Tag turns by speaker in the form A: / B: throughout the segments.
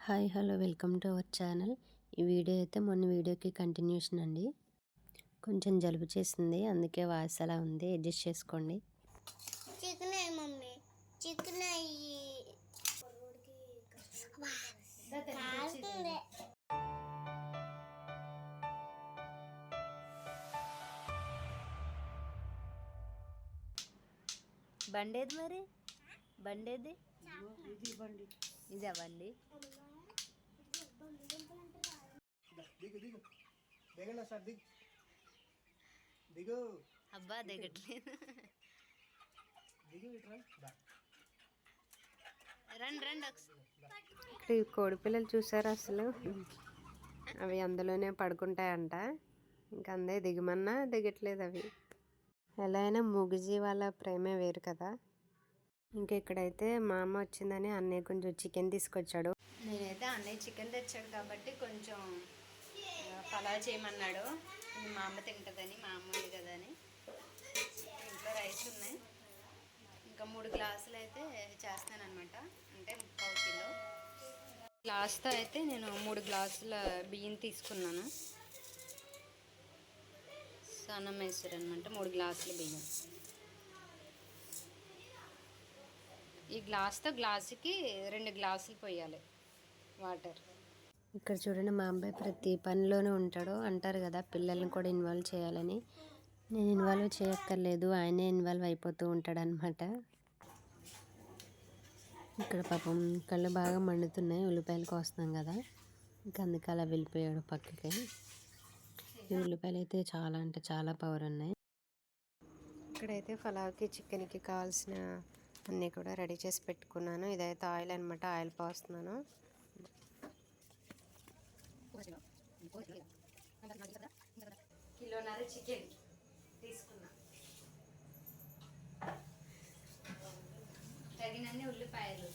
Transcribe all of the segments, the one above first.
A: Hi hello welcome to our channel. ఈ video అయితే మొన్న వీడియోకి కంటిన్యూషన్ అండి. కొంచెం జలుబు చేసింది, అందుకే వాయిస్ అలా ఉంది, అడ్జస్ట్ చేసుకోండి.
B: చికెన్ అయ్యి మమ్మీ, చికెన్ అయ్యి
A: బండేది మరి బండేది ఇదే బండి. అబ్బా దిగట్లేదు. రండి రండి. ఇక్కడ ఈ కోడి పిల్లలు చూసారు, అసలు అవి అందులోనే పడుకుంటాయంట. ఇంకా అందే దిగమన్నా దిగట్లేదు అవి. ఎలా అయినా మూగజీ వాళ్ళ ప్రేమే వేరు కదా. ఇంకా ఇక్కడైతే మా అమ్మ వచ్చిందని అన్నయ్య కొంచెం చికెన్ తీసుకొచ్చాడు. నేనైతే అన్నయ్య చికెన్ తెచ్చాడు కాబట్టి కొంచెం పలావ్ చేయమన్నాడు. మా అమ్మ తింటుందని, మా అమ్మ ఉంది కదా అని. ఇంట్లో రైస్ ఉన్నాయి, ఇంకా 3 గ్లాసులు అయితే చేస్తానన్నమాట. అంటే 1/4 కిలో గ్లాస్తో అయితే నేను 3 గ్లాసుల బియ్యం తీసుకున్నాను. సన్నం వేసారు అనమాట. 3 గ్లాసుల బియ్యం. ఈ గ్లాస్తో గ్లాసుకి 2 గ్లాసులు పోయాలి వాటర్. ఇక్కడ చూడండి, మా అబ్బాయి ప్రతి పనిలోనే ఉంటాడు. అంటారు కదా పిల్లల్ని కూడా ఇన్వాల్వ్ చేయాలని. నేను ఇన్వాల్వ్ చేయక్కర్లేదు, ఆయనే ఇన్వాల్వ్ అయిపోతూ ఉంటాడు అనమాట. ఇక్కడ పాపం కళ్ళు బాగా మండుతున్నాయి, ఉల్లిపాయలు కోస్తున్నాం కదా, ఇంకా అందుకే అలా వెళ్ళిపోయాడు పక్కకి. ఈ ఉల్లిపాయలు అయితే చాలా అంటే చాలా పవర్ ఉన్నాయి. ఇక్కడైతే పలావ్కి చికెన్కి కావాల్సిన అన్నీ కూడా రెడీ చేసి పెట్టుకున్నాను. ఇదైతే ఆయిల్ అనమాట, ఆయిల్ పోస్తున్నాను. కిలోన్నర చికెన్ తీసుకున్నా. తగినన్ని ఉల్లిపాయలు.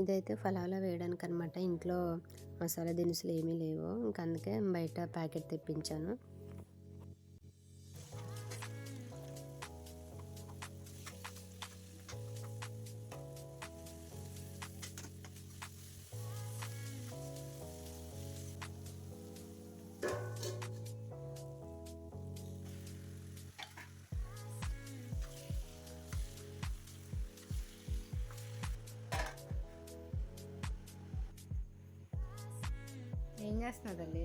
A: ఇదైతే ఫలాలో వేయడానికి అనమాట. ఇంట్లో మసాలా దినుసులు ఏమీ లేవు, ఇంకా అందుకే బయట ప్యాకెట్ తెప్పించాను. ఏం చేస్తున్నావు తల్లి?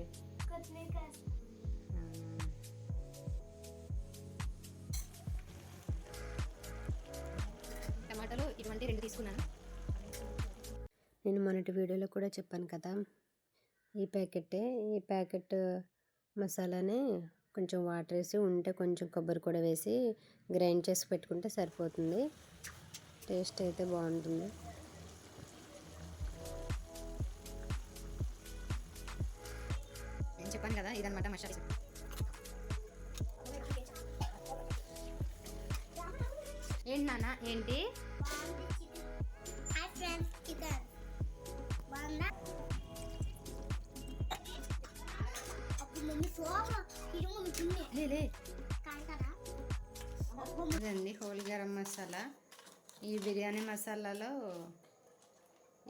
A: టమాటాలు ఇటువంటి 2 తీసుకున్నాను. నేను మొన్నటి వీడియోలో కూడా చెప్పాను కదా, ఈ ప్యాకెట్ మసాలాని కొంచెం వాటర్ వేసి ఉంటే కొంచెం కొబ్బరి కూడా వేసి గ్రైండ్ చేసి పెట్టుకుంటే సరిపోతుంది. టేస్ట్ అయితే బాగుంటుంది. చెప్పాను కదా, ఇదనమాట మసాలా. ఏంటి నాన్న, ఏంటి? ఇదండి హోల్ గరం మసాలా. ఈ బిర్యానీ మసాలాలో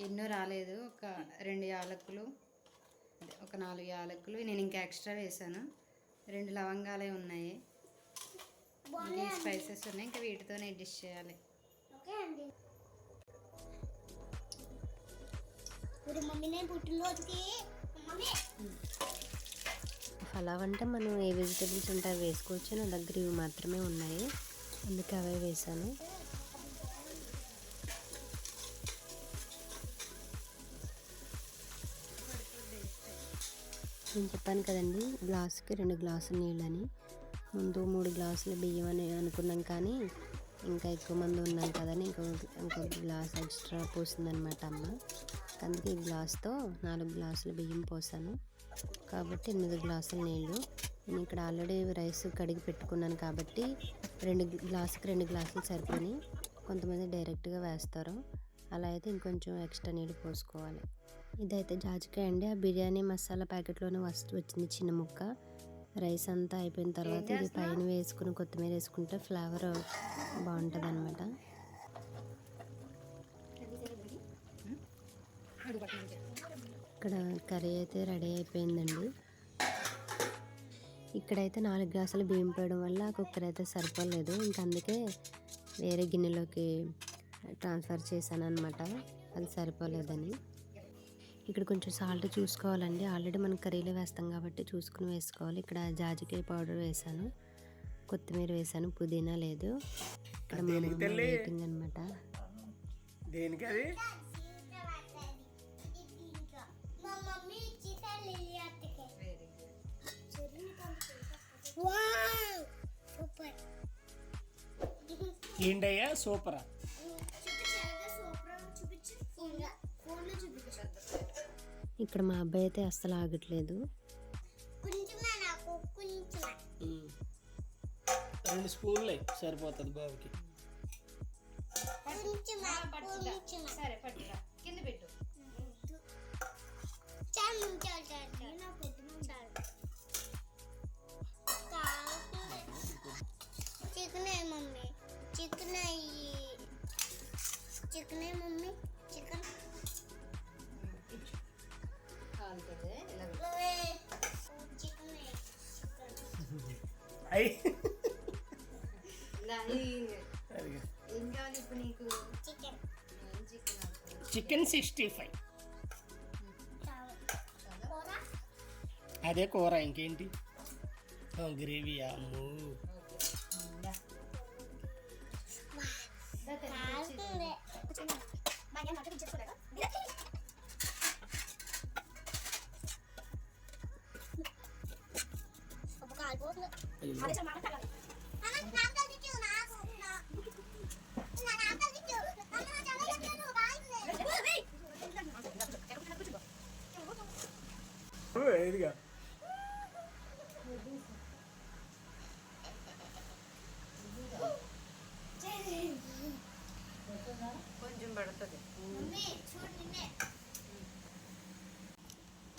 A: ఎన్నో రాలేదు, ఒక 2 యాలకులు, ఒక 4 యాలకులు నేను ఇంకా ఎక్స్ట్రా వేసాను. 2 లవంగాలే ఉన్నాయి. ఈ స్పైసెస్ ఉన్నాయి, ఇంకా వీటితోనే అడ్జస్ట్ చేయాలి. పలావ్ అంటే మనం ఏ వెజిటేబుల్స్ ఉంటే అవి వేసుకోవచ్చు. నా దగ్గర ఇవి మాత్రమే ఉన్నాయి, అందుకే అవే వేసాను. నేను చెప్పాను కదండి, గ్లాసుకి 2 గ్లాసులు నీళ్ళని. ముందు 3 గ్లాసుల బియ్యం అని అనుకున్నాం, కానీ ఇంకా ఎక్కువ మంది ఉన్నాం కదని ఇంకొక గ్లాస్ ఎక్స్ట్రా పోసిందనమాట అమ్మ. అందుకే ఈ గ్లాస్తో 4 గ్లాసుల బియ్యం పోసాను, కాబట్టి 8 గ్లాసుల నీళ్ళు. నేను ఇక్కడ ఆల్రెడీ రైస్ కడిగి పెట్టుకున్నాను కాబట్టి 2 గ్లాసులు సరిపోయి. కొంతమంది డైరెక్ట్గా వేస్తారు, అలా అయితే ఇంకొంచెం ఎక్స్ట్రా నీళ్ళు పోసుకోవాలి. ఇదైతే జాజికాయ అండి. ఆ బిర్యానీ మసాలా ప్యాకెట్లోనే వచ్చింది చిన్న ముక్క. రైస్ అంతా అయిపోయిన తర్వాత ఇది పైన వేసుకుని కొత్తిమీర వేసుకుంటే ఫ్లేవర్ బాగుంటుంది అనమాట. ఇక్కడ కర్రీ అయితే రెడీ అయిపోయిందండి. ఇక్కడైతే 4 గ్లాసులు బియ్యం పోయడం వల్ల కుక్కర్ అయితే సరిపోలేదు. ఇంక అందుకే వేరే గిన్నెలోకి ట్రాన్స్ఫర్ చేశాను అనమాట, అది సరిపోలేదని. ఇక్కడ కొంచెం సాల్ట్ చూసుకోవాలండి, ఆల్రెడీ మనం కర్రీలో వేస్తాం కాబట్టి చూసుకుని వేసుకోవాలి. ఇక్కడ జాజికాయ పౌడర్ వేసాను, కొత్తిమీర వేసాను, పుదీనా లేదు. ఇక్కడ మా అమ్మ వెయిటింగ్ అనమాట.
C: దేనికి అది
B: మా మమ్మీ చికెన్ సూపర్
C: ఏంటయ్యా సూపరా?
A: ఇక్కడ మా అబ్బాయి అయితే అస్సలు ఆగట్లేదు.
C: 2 స్పూన్లు సరిపోతుంది బాబుకి.
D: సరే పట్టురా, కింద పెట్టు.
B: Chicken mummy chicken chicken mummy chicken
C: అయ్యి
D: ఏం కావాలి ఇప్పుడు నీకు?
B: Chicken
C: chicken 65. అదే కూర, ఇంకేంటి గ్రేవీ. అమ్ము ఇదిగా
D: కొంచెం పడుతుంది.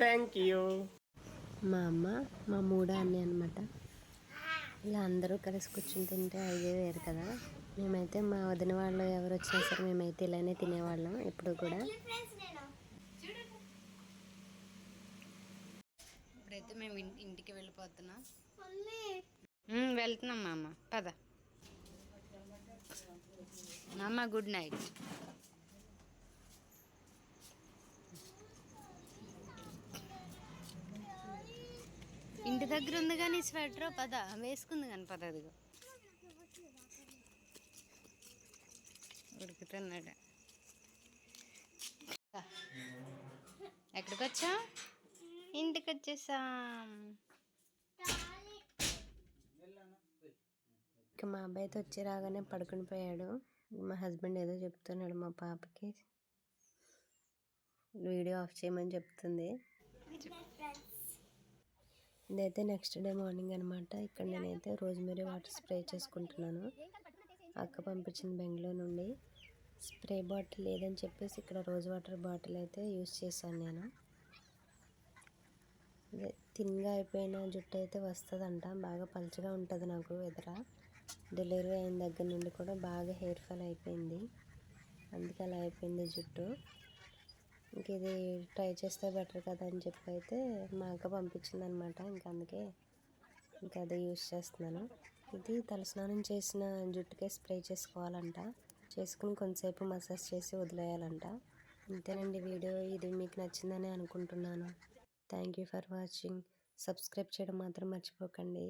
C: Thank you.
A: మా అమ్మ మా మూడ అన్నీ అనమాట. ఇలా అందరూ కలిసి కూర్చుని తింటే అదే వేరు కదా. మేమైతే మా వదిన వాళ్ళు ఎవరు వచ్చినా సరే మేమైతే ఇలానే తినేవాళ్ళం ఎప్పుడు కూడా. ఇప్పుడైతే మేము ఇంటికి వెళ్ళిపోతున్నాం. వెళ్తున్నాం మా అమ్మ, పద అమ్మ. Good night. ఇంటి దగ్గర ఉంది కానీ స్వెటర్, పద వేసుకుంది కానీ పద. అదిగో ఉడుకుతున్నాడు. ఎక్కడికి వచ్చా? ఇంటికి వచ్చేసాం. ఇక మా అబ్బాయి అయితే వచ్చి రాగానే పడుకుని పోయాడు. మా హస్బెండ్ ఏదో చెప్తున్నాడు మా పాపకి, వీడియో ఆఫ్ చేయమని చెప్తుంది. ఇదైతే నెక్స్ట్ డే మార్నింగ్ అనమాట. ఇక్కడ నేనైతే రోజ్మెరీ వాటర్ స్ప్రే చేసుకుంటున్నాను. అక్క పంపించిన బెంగళూరు నుండి స్ప్రే బాటిల్ లేదని చెప్పేసి ఇక్కడ రోజ్ వాటర్ బాటిల్ అయితే యూజ్ చేశాను నేను. అదే థిన్గా అయిపోయిన జుట్టు అయితే వస్తుందంట, బాగా పలుచగా ఉంటుంది నాకు. ఎదుర డెలివరీ అయిన దగ్గర నుండి కూడా బాగా హెయిర్ ఫాల్ అయిపోయింది, అందుకే అలా అయిపోయింది జుట్టు. ఇంక ఇది ట్రై చేస్తే బెటర్ కదా అని చెప్పి అయితే మా అక్క పంపించింది అనమాట. ఇంకా అందుకే ఇంకా అదే యూజ్ చేస్తున్నాను. ఇది తలస్నానం చేసిన జుట్టుకే స్ప్రే చేసుకోవాలంట, చేసుకుని కొంతసేపు మసాజ్ చేసి వదిలేయాలంట. అంతేనండి వీడియో. ఇది మీకు నచ్చిందని అనుకుంటున్నాను. Thank you for watching. Subscribe చేయడం మాత్రం మర్చిపోకండి.